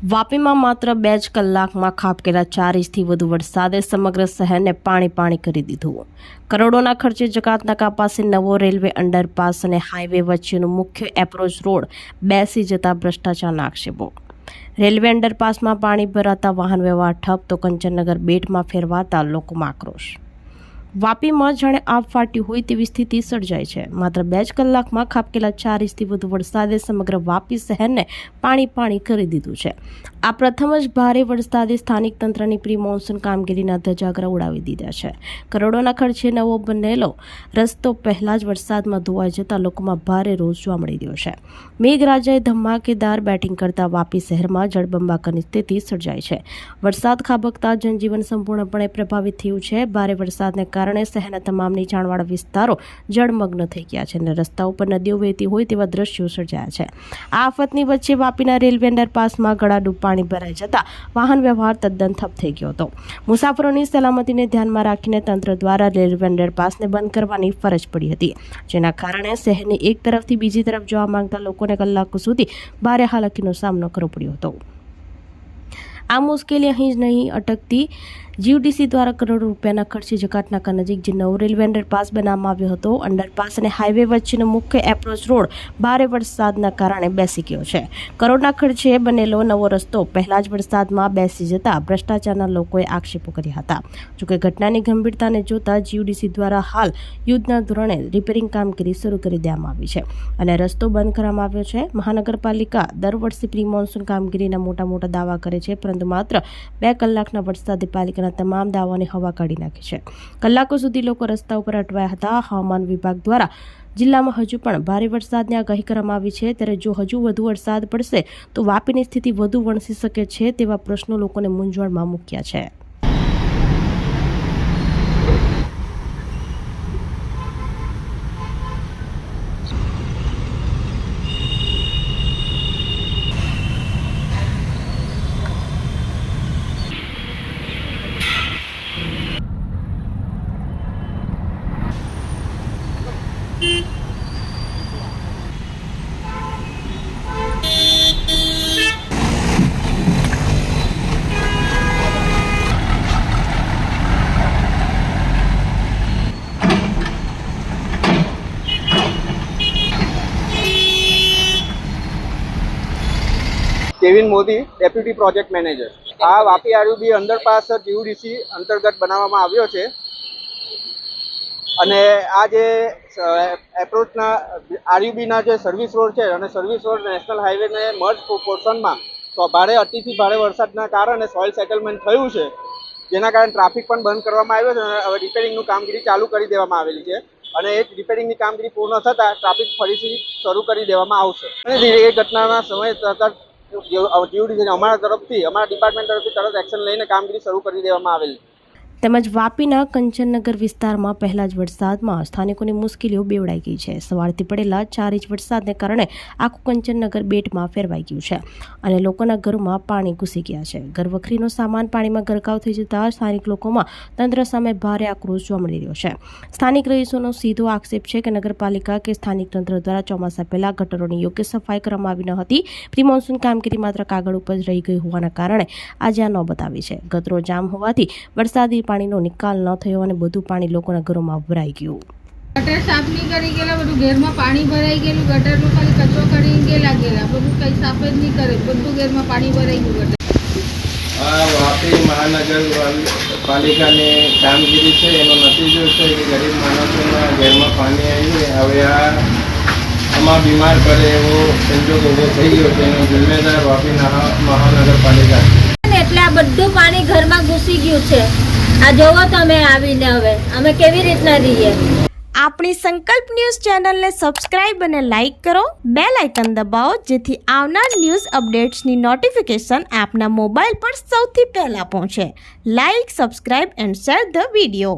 વાપીમાં માત્ર 2 જ કલાકમાં ખાબકેલા 4 ઇંચથી વધુ વરસાદે સમગ્ર શહેરને પાણી કરી દીધું. કરોડોના ખર્ચે જકાતનાકા પાસે નવો રેલવે અંડરપાસ અને હાઈવે વચ્ચેનો મુખ્ય એપ્રોચ રોડ બેસી જતા ભ્રષ્ટાચારના આક્ષેપો. રેલવે અંડરપાસમાં પાણી ભરાતા વાહન વ્યવહાર ઠપ તો કંચનનગર બેટમાં ફેરવાતા લોકોમાં આક્રોશ. વાપીમાં જાણે આગ ફાટી હોય તેવી સ્થિતિ સર્જાઈ છે. માત્ર 2 જ કલાકમાં ખાબકેલા 4 ઇંચથી વધુ વરસાદે સમગ્ર વાપી શહેરને પાણી કરી દીધું છે. આ પ્રથમ જ ભારે વરસાદે સ્થાનિક તંત્રની પ્રી મોન્સૂન કામગીરીના ધજાગરા ઉડાવી દીધા છે. કરોડોના ખર્ચે નવો બનેલો રસ્તો પહેલા જ વરસાદમાં ધોવાઈ જતા લોકોમાં ભારે રોષ જોવા મળી રહ્યો છે. મેઘરાજાએ ધમાકેદાર બેટિંગ કરતા વાપી શહેરમાં જળબંબાકારની સ્થિતિ સર્જાઈ છે. વરસાદ ખાબકતા જનજીવન સંપૂર્ણપણે પ્રભાવિત થયું છે. ભારે વરસાદને કારણે શહેરના તમામ નીચાણવાળા વિસ્તારો જળમગ્ન થઈ ગયા છે અને રસ્તાઓ પર નદીઓ વહેતી હોય તેવા દ્રશ્યો સર્જાયા છે. આ આફતની વચ્ચે વાપીના રેલવે અંડરપાસમાં ગળાડૂબ પાણી ભરાઈ જતા વાહન વ્યવહાર તદ્દન ઠપ થઈ ગયો હતો. મુસાફરોની સલામતીને ધ્યાનમાં રાખીને તંત્ર દ્વારા રેલવે અંડરપાસને બંધ કરવાની ફરજ પડી હતી, જેના કારણે શહેરની એક તરફથી બીજી તરફ જવા માંગતા લોકોને કલાકો સુધી ભારે હાલાકીનો સામનો કરવો પડ્યો હતો. આ મુશ્કેલી અહીં જ નહીં અટકતી. જીયુડીસી દ્વારા કરોડો રૂપિયાના ખર્ચે જકાતનાકા નજીક જે નવો રેલવે અંડરપાસ બનાવવામાં આવ્યો હતો. અંડરપાસ અને હાઈવે વચ્ચેનો મુખ્ય એપ્રોચ રોડ ભારે વરસાદના કારણે બેસી ગયો છે. કરોડના ખર્ચે બનેલો નવો રસ્તો પહેલા જ વરસાદમાં બેસી જતા ભ્રષ્ટાચારના લોકોએ આક્ષેપો કર્યા હતા. જોકે ઘટનાની ગંભીરતાને જોતા જીયુડીસી દ્વારા હાલ યુદ્ધના ધોરણે રિપેરિંગ કામગીરી શરૂ કરી દેવામાં આવી છે અને રસ્તો બંધ કરવામાં આવ્યો છે. મહાનગરપાલિકા દર વર્ષે પ્રી મોન્સૂન કામગીરીના મોટા દાવા કરે છે, પરંતુ માત્ર 2 કલાકના વરસાદે પાલિકાના તમામ દાવાને હવા કાઢી નાખી છે. કલાકો સુધી લોકો રસ્તા ઉપર અટવાયા હતા. હવામાન વિભાગ દ્વારા જિલ્લામાં હજુ પણ ભારે વરસાદની આગાહી કરવામાં આવી છે. ત્યારે જો હજુ વધુ વરસાદ પડશે તો વાપીની સ્થિતિ વધુ વણસી શકે છે તેવા પ્રશ્નો લોકોને મૂંઝવણમાં મૂક્યા છે. Kevin Modi, deputy project manager. આ વાપી આરયુબી અંડરપાસ જીયુડીસી અંતર્ગત બનાવવામાં આવ્યો છે અને આ જે એપ્રોચના આરયુબીના જે સર્વિસ રોડ છે અને સર્વિસ રોડ નેશનલ હાઈવેને મર્જ પોર્શનમાં અતિથી ભારે વરસાદના કારણે સોઇલ સેટલમેન્ટ થયું છે, જેના કારણે ટ્રાફિક પણ બંધ કરવામાં આવ્યો છે અને હવે રિપેરિંગનું કામગીરી ચાલુ કરી દેવામાં આવેલી છે અને એ રિપેરિંગની કામગીરી પૂર્ણ થતાં ટ્રાફિક ફરીથી શરૂ કરી દેવામાં આવશે. અને એ ઘટનાના સમય તરત જીયુડીસી અમારા ડિપાર્ટમેન્ટ તરફથી તરત એક્શન લઈને કામગીરી શરૂ કરી દેવામાં આવેલી. તેમજ વાપીના કંચનનગર વિસ્તારમાં પહેલા જ વરસાદમાં સ્થાનિકોની મુશ્કેલીઓ બેવડાઈ ગઈ છે. સવારથી પડેલા 4 ઇંચ વરસાદને કારણે આખું કંચનનગર બેટમાં ફેરવાઈ ગયું છે અને લોકોના ઘરોમાં પાણી ઘૂસી ગયા છે. ઘરવખરીનો સામાન પાણીમાં ગરકાવ થઈ જતા સ્થાનિક લોકોમાં તંત્ર સામે ભારે આક્રોશ જોવા મળી રહ્યો છે. સ્થાનિક રહીશોનો સીધો આક્ષેપ છે કે નગરપાલિકા કે સ્થાનિક તંત્ર દ્વારા ચોમાસા પહેલા ગટરોની યોગ્ય સફાઈ કરવામાં આવી ન હતી. પ્રી મોન્સૂન કામગીરી માત્ર કાગળ ઉપર જ રહી ગઈ હોવાના કારણે આજે આ નોબત આવી છે. ગટરો જામ હોવાથી વરસાદી પાણીનો નિકાલ ન થયો અને બધું પાણી લોકોના ઘરોમાં ભરાઈ ગયું. ગટર સાફ નહીં કરી ગયેલા, બધું ઘરમાં પાણી ભરાઈ ગયેલું. ગટરનું ખાલી કચરો કરી ગયેલા બધું કઈ સાફ જ નહીં કરે, બધું ઘરમાં પાણી ભરાઈ ગયું. આ વાપી મહાનગરપાલિકાની કામગીરી છે એનો નતીજો છે કે ગરીબ માણસોના ઘરમાં પાણી આવી. હવે આમાં બીમાર કરે એવો સંજોગ ઊભો થઈ ગયો છે. એનો જિમ્મેદાર વાપી મહાનગરપાલિકા એટલે આ બધું પાણી ઘરમાં ઘૂસી ગયું છે. આ જોવો તમે આવીને હવે અમે કેવી રીતના રહીએ. આપણી સંકલ્પ ન્યૂઝ ચેનલને સબસ્ક્રાઇબ અને લાઇક કરો, બેલ આઇકન દબાવો જેથી આવનાર ન્યૂઝ અપડેટ્સની નોટિફિકેશન આપના મોબાઈલ પર સૌથી પહેલા પહોંચે. Like, subscribe and share the video.